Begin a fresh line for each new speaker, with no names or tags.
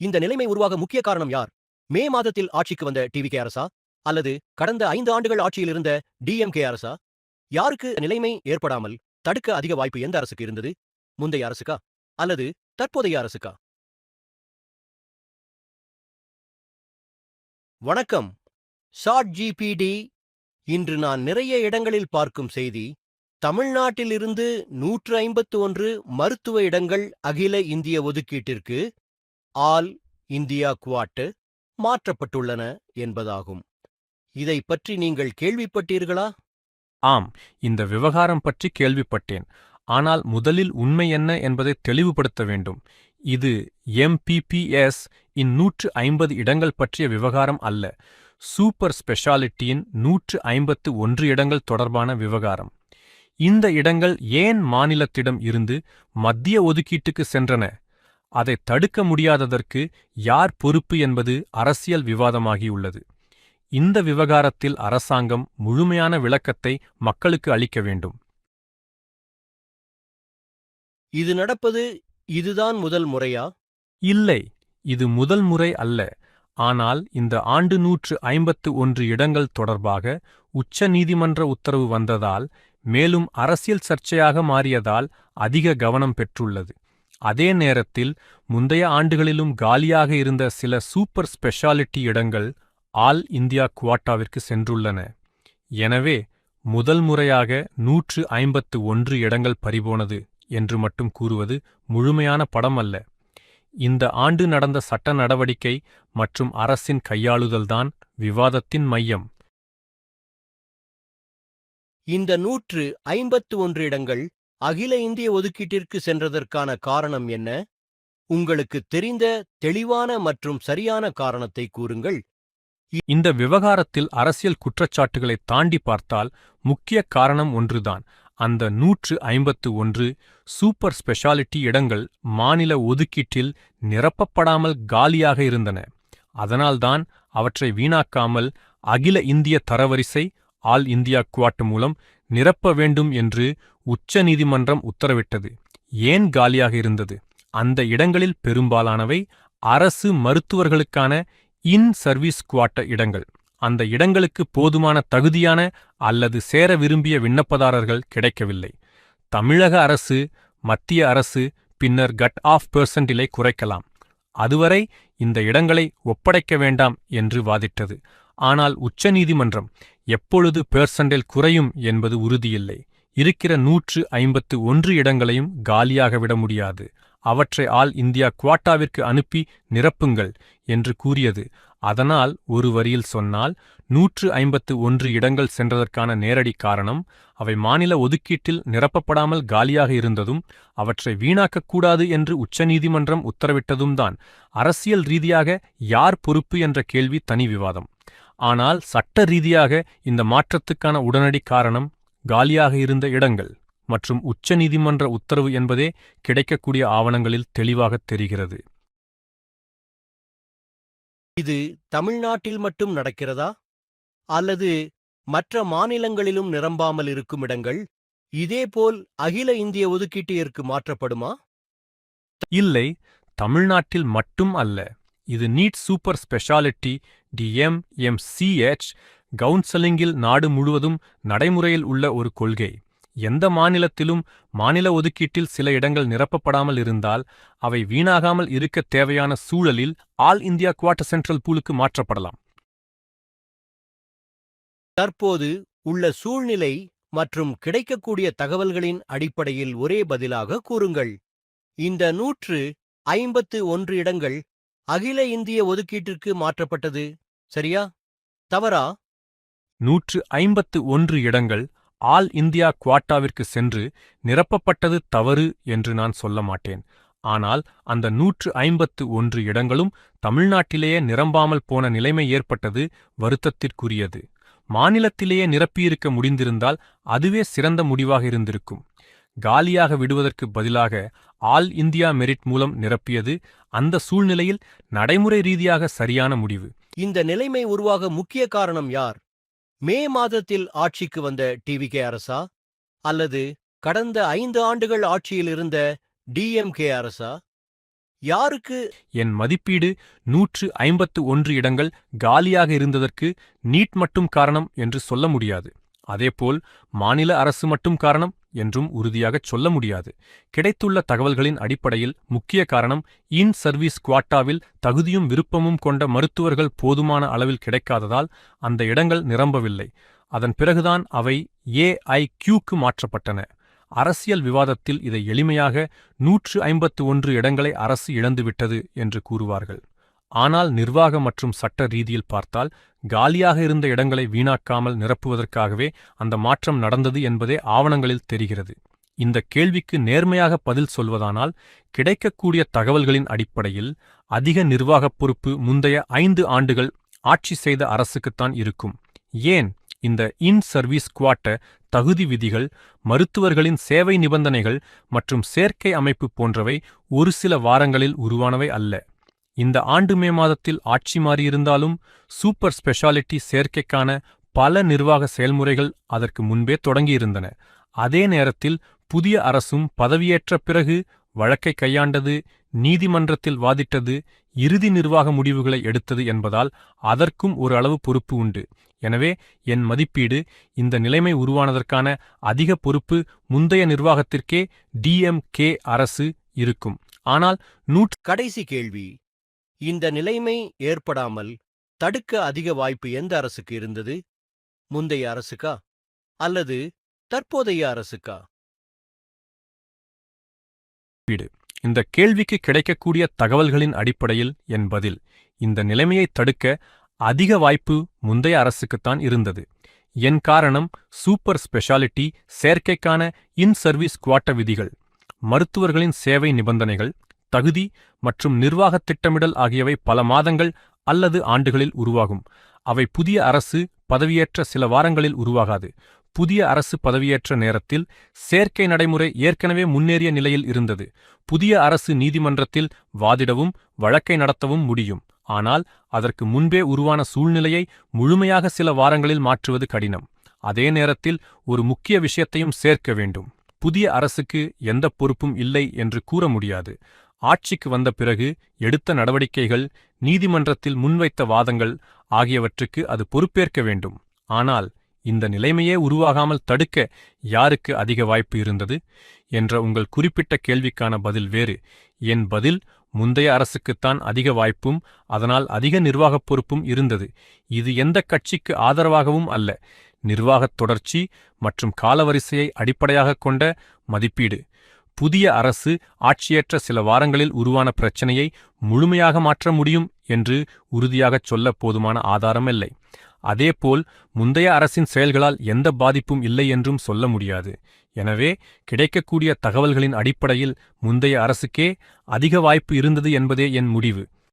இந்த நிலைமை உருவாக முக்கிய காரணம் யார்? மே மாதத்தில் ஆட்சிக்கு வந்த டிவிகே அரசா? அல்லது கடந்த 5 ஆண்டுகள் ஆட்சியில் இருந்த டிஎம்கே அரசா? யாருக்கு நிலைமை ஏற்படாமல் தடுக்க அதிக வாய்ப்பு எந்த அரசுக்கு இருந்தது? முந்தைய அரசுக்கா? அல்லது தற்போதைய அரசுக்கா? வணக்கம். Short GPT. இன்று நான் நிறைய இடங்களில் பார்க்கும் செய்தி, தமிழ்நாட்டில் இருந்து 151 மருத்துவ இடங்கள் அகில இந்திய ஒதுக்கீட்டிற்கு ஆல் இந்தியா குவாட் மாற்றப்பட்டுள்ளன என்பதாகும். இதை பற்றி நீங்கள் கேள்விப்பட்டீர்களா?
ஆம், இந்த விவகாரம் பற்றி கேள்விப்பட்டேன். ஆனால் முதலில் உண்மை என்ன என்பதை தெளிவுபடுத்த வேண்டும். இது எம்பிபிஎஸ் இன் 150 இடங்கள் பற்றிய விவகாரம் அல்ல. சூப்பர் ஸ்பெஷாலிட்டியின் 151 இடங்கள் தொடர்பான விவகாரம். இந்த இடங்கள் ஏன் மாநிலத்திடம் இருந்து மத்திய ஒதுக்கீட்டுக்கு சென்றன? அதை தடுக்க முடியாததற்கு யார் பொறுப்பு என்பது அரசியல் விவாதமாகியுள்ளது. இந்த விவகாரத்தில் அரசாங்கம் முழுமையான விளக்கத்தை மக்களுக்கு அளிக்க வேண்டும்.
இது நடப்பது இதுதான் முதல் முறையா?
இல்லை, இது முதல் முறை அல்ல. ஆனால் இந்த ஆண்டு 151 இடங்கள் தொடர்பாக உச்ச நீதிமன்ற உத்தரவு வந்ததால், மேலும் அரசியல் சர்ச்சையாக மாறியதால் அதிக கவனம் பெற்றுள்ளது. அதே நேரத்தில் முந்தைய ஆண்டுகளிலும் காலியாக இருந்த சில சூப்பர் ஸ்பெஷாலிட்டி இடங்கள் ஆல் இந்தியா குவாட்டாவிற்கு சென்றுள்ளன. எனவே முதல் முறையாக 151 இடங்கள் பறிபோனது என்று மட்டும் கூறுவது முழுமையான படம் அல்ல. இந்த ஆண்டு நடந்த சட்ட நடவடிக்கை மற்றும் அரசின் கையாளுதல்தான் விவாதத்தின் மையம்.
இந்த 151 இடங்கள் அகில இந்திய ஒதுக்கீட்டிற்கு சென்றதற்கான காரணம் என்ன? உங்களுக்கு தெரிந்த தெளிவான மற்றும் சரியான காரணத்தை கூறுங்கள்.
இந்த விவகாரத்தில் அரசியல் குற்றச்சாட்டுகளை தாண்டி பார்த்தால் முக்கிய காரணம் ஒன்றுதான். அந்த 151 சூப்பர் ஸ்பெஷாலிட்டி இடங்கள் மாநில ஒதுக்கீட்டில் நிரப்பப்படாமல் காலியாக இருந்தன. அதனால்தான் அவற்றை வீணாக்காமல் அகில இந்திய தரவரிசை ஆல் இந்தியா குவாட் மூலம் நிரப்ப வேண்டும் என்று உச்ச நீதிமன்றம் உத்தரவிட்டது. ஏன் காலியாக இருந்தது? அந்த இடங்களில் பெரும்பாலானவை அரசு மருத்துவர்களுக்கான இன் சர்வீஸ் குவாட்ட இடங்கள். அந்த இடங்களுக்கு போதுமான தகுதியான அல்லது சேர விரும்பிய விண்ணப்பதாரர்கள் கிடைக்கவில்லை. தமிழக அரசு, மத்திய அரசு பின்னர் கட் ஆஃப் பெர்சன்டிலை குறைக்கலாம். அதுவரை இந்த இடங்களை ஒப்படைக்க வேண்டாம் என்று வாதிட்டது. ஆனால் உச்சநீதிமன்றம் எப்பொழுது பெர்சன்டில் குறையும் என்பது உறுதியில்லை. இருக்கிற 151 இடங்களையும் காலியாக விட முடியாது. அவற்றை ஆல் இந்தியா குவாட்டாவிற்கு அனுப்பி நிரப்புங்கள் என்று கூறியது. அதனால் ஒரு வரியில் சொன்னால் 151 இடங்கள் சென்றதற்கான நேரடி காரணம் அவை மாநில ஒதுக்கீட்டில் நிரப்பப்படாமல் காலியாக இருந்ததும் அவற்றை வீணாக்கக்கூடாது என்று உச்சநீதிமன்றம் உத்தரவிட்டதும் தான். அரசியல் ரீதியாக யார் பொறுப்பு என்ற கேள்வி தனி விவாதம். ஆனால் சட்ட ரீதியாக இந்த மாற்றத்துக்கான உடனடி காரணம் காலியாக இருந்த இடங்கள் மற்றும் உச்சநீதிமன்ற உத்தரவு என்பதே கிடைக்கக்கூடிய ஆவணங்களில் தெளிவாகத் தெரிகிறது.
இது தமிழ்நாட்டில் மட்டும் நடக்கிறதா? அல்லது மற்ற மாநிலங்களிலும் நிரம்பாமல் இருக்கும் இடங்கள் இதேபோல் அகில இந்திய ஒதுக்கீட்டிற்கு மாற்றப்படுமா?
இல்லை, தமிழ்நாட்டில் மட்டும் அல்ல. இது நீட் சூப்பர் ஸ்பெஷாலிட்டி DMMCH கவுன்சலிங்கில் நாடு முழுவதும் நடைமுறையில் உள்ள ஒரு கொள்கை. எந்த மாநிலத்திலும் மாநில ஒதுக்கீட்டில் சில இடங்கள் நிரப்பப்படாமல் இருந்தால் அவை வீணாகாமல் இருக்க தேவையான சூழலில் ஆல் இந்தியா குவாட் சென்ட்ரல் பூலுக்கு மாற்றப்படலாம்.
தற்போது உள்ள சூழ்நிலை மற்றும் கிடைக்கக்கூடிய தகவல்களின் அடிப்படையில் ஒரே பதிலாக கூறுங்கள். இந்த 151 இடங்கள் அகில இந்திய ஒதுக்கீட்டிற்கு மாற்றப்பட்டது சரியா? தவறா?
151 இடங்கள் ஆல் இந்தியா குவாட்டாவிற்கு சென்று நிரப்பப்பட்டது தவறு என்று நான் சொல்ல மாட்டேன். ஆனால் அந்த 151 இடங்களும் தமிழ்நாட்டிலேயே நிரம்பாமல் போன நிலைமை ஏற்பட்டது வருத்தத்திற்குரியது. மாநிலத்திலேயே நிரப்பியிருக்க முடிந்திருந்தால் அதுவே சிறந்த முடிவாக இருந்திருக்கும். காலியாக விடுவதற்கு பதிலாக ஆல் இந்தியா மெரிட் மூலம் நிரப்பியது அந்த சூழ்நிலையில் நடைமுறை ரீதியாக சரியான முடிவு.
இந்த நிலைமை உருவாக முக்கிய காரணம் யார்? மே மாதத்தில் ஆட்சிக்கு வந்த டிவிகே அரசா? அல்லது கடந்த 5 ஆண்டுகள் ஆட்சியில் இருந்த டிஎம்கே அரசா? யாருக்கு
என் மதிப்பீடு 151 இடங்கள் காலியாக இருந்ததற்கு நீட் மட்டும் காரணம் என்று சொல்ல முடியாது. அதேபோல் மாநில அரசு மட்டும் காரணம் என்றும் உறுதியாகச் சொல்ல முடியாது. கிடைத்துள்ள தகவல்களின் அடிப்படையில் முக்கிய காரணம் இன் சர்வீஸ் குவாட்டாவில் தகுதியும் விருப்பமும் கொண்ட மருத்துவர்கள் போதுமான அளவில் கிடைக்காததால் அந்த இடங்கள் நிரம்பவில்லை. அதன் பிறகுதான் அவை AIQக்கு மாற்றப்பட்டன. அரசியல் விவாதத்தில் இதை எளிமையாக 151 இடங்களை அரசு இழந்துவிட்டது என்று கூறுவார்கள். ஆனால் நிர்வாக மற்றும் சட்ட ரீதியில் பார்த்தால் காலியாக இருந்த இடங்களை வீணாக்காமல் நிரப்புவதற்காகவே அந்த மாற்றம் நடந்தது என்பதே ஆவணங்களில் தெரிகிறது. இந்த கேள்விக்கு நேர்மையாக பதில் சொல்வதானால் கிடைக்கக்கூடிய தகவல்களின் அடிப்படையில் அதிக நிர்வாகப் பொறுப்பு முந்தைய 5 ஆண்டுகள் ஆட்சி செய்த அரசுக்குத்தான் இருக்கும். ஏன் இந்த இன் சர்வீஸ் குவாட்ட தகுதி விதிகள், மருத்துவர்களின் சேவை நிபந்தனைகள் மற்றும் சேர்க்கை அமைப்பு போன்றவை ஒரு சில வாரங்களில் உருவானவை அல்ல. இந்த ஆண்டு மே மாதத்தில் ஆட்சி மாறியிருந்தாலும் சூப்பர் ஸ்பெஷாலிட்டி சேர்க்கைக்கான பல நிர்வாக செயல்முறைகள் அதற்கு முன்பே தொடங்கியிருந்தன. அதே நேரத்தில் புதிய அரசும் பதவியேற்ற பிறகு வழக்கை கையாண்டது, நீதிமன்றத்தில் வாதிட்டது, இறுதி நிர்வாக முடிவுகளை எடுத்தது என்பதால் அதற்கும் ஒரு அளவு பொறுப்பு உண்டு. எனவே என் மதிப்பீடு இந்த நிலைமை உருவானதற்கான அதிக பொறுப்பு முந்தைய நிர்வாகத்திற்கே DMK அரசு இருக்கும். ஆனால்
கடைசி கேள்வி, இந்த நிலைமை ஏற்படாமல் தடுக்க அதிக வாய்ப்பு எந்த அரசுக்கு இருந்தது? முந்தைய அரசுக்கா அல்லது தற்போதைய அரசுக்கா?
இந்த கேள்விக்கு கிடைக்கக்கூடிய தகவல்களின் அடிப்படையில் என் பதில், இந்த நிலைமையை தடுக்க அதிக வாய்ப்பு முந்தைய அரசுக்குத்தான் இருந்தது. என் காரணம் சூப்பர் ஸ்பெஷாலிட்டி சேர்க்கைக்கான இன் சர்வீஸ் குவாட்ட விதிகள், மருத்துவர்களின் சேவை நிபந்தனைகள், தகுதி மற்றும் நிர்வாகத் திட்டமிடல் ஆகியவை பல மாதங்கள் அல்லது ஆண்டுகளில் உருவாகும். அவை புதிய அரசு பதவியேற்ற சில வாரங்களில் உருவாகாது. புதிய அரசு பதவியேற்ற நேரத்தில் சேர்க்கை நடைமுறை ஏற்கனவே முன்னேறிய நிலையில் இருந்தது. புதிய அரசு நீதிமன்றத்தில் வாதிடவும் வழக்கை நடத்தவும் முடியும். ஆனால் அதற்கு முன்பே உருவான சூழ்நிலையை முழுமையாக சில வாரங்களில் மாற்றுவது கடினம். அதே நேரத்தில் ஒரு முக்கிய விஷயத்தையும் சேர்க்க வேண்டும். புதிய அரசுக்கு எந்த பொறுப்பும் இல்லை என்று கூற முடியாது. ஆட்சிக்கு வந்த பிறகு எடுத்த நடவடிக்கைகள், நீதிமன்றத்தில் முன்வைத்த வாதங்கள் ஆகியவற்றுக்கு அது பொறுப்பேற்க வேண்டும். ஆனால் இந்த நிலைமையே உருவாகாமல் தடுக்க யாருக்கு அதிக வாய்ப்பு இருந்தது என்ற உங்கள் குறிப்பிட்ட கேள்விக்கான பதில் வேறு. என் பதில், முந்தைய அரசுக்குத்தான் அதிக வாய்ப்பும் அதனால் அதிக நிர்வாகப் பொறுப்பும் இருந்தது. இது எந்த கட்சிக்கு ஆதரவாகவும் அல்ல. நிர்வாகத் தொடர்ச்சி மற்றும் காலவரிசையை அடிப்படையாகக் கொண்ட மதிப்பீடு. புதிய அரசு ஆட்சியேற்ற சில வாரங்களில் உருவான பிரச்சனையை முழுமையாக மாற்ற முடியும் என்று உறுதியாகச் சொல்ல போதுமான ஆதாரமில்லை. அதேபோல் முந்தைய அரசின் செயல்களால் எந்த பாதிப்பும் இல்லை என்றும் சொல்ல முடியாது. எனவே கிடைக்கக்கூடிய தகவல்களின் அடிப்படையில் முந்தைய அரசுக்கே அதிக வாய்ப்பு இருந்தது என்பதே என் முடிவு.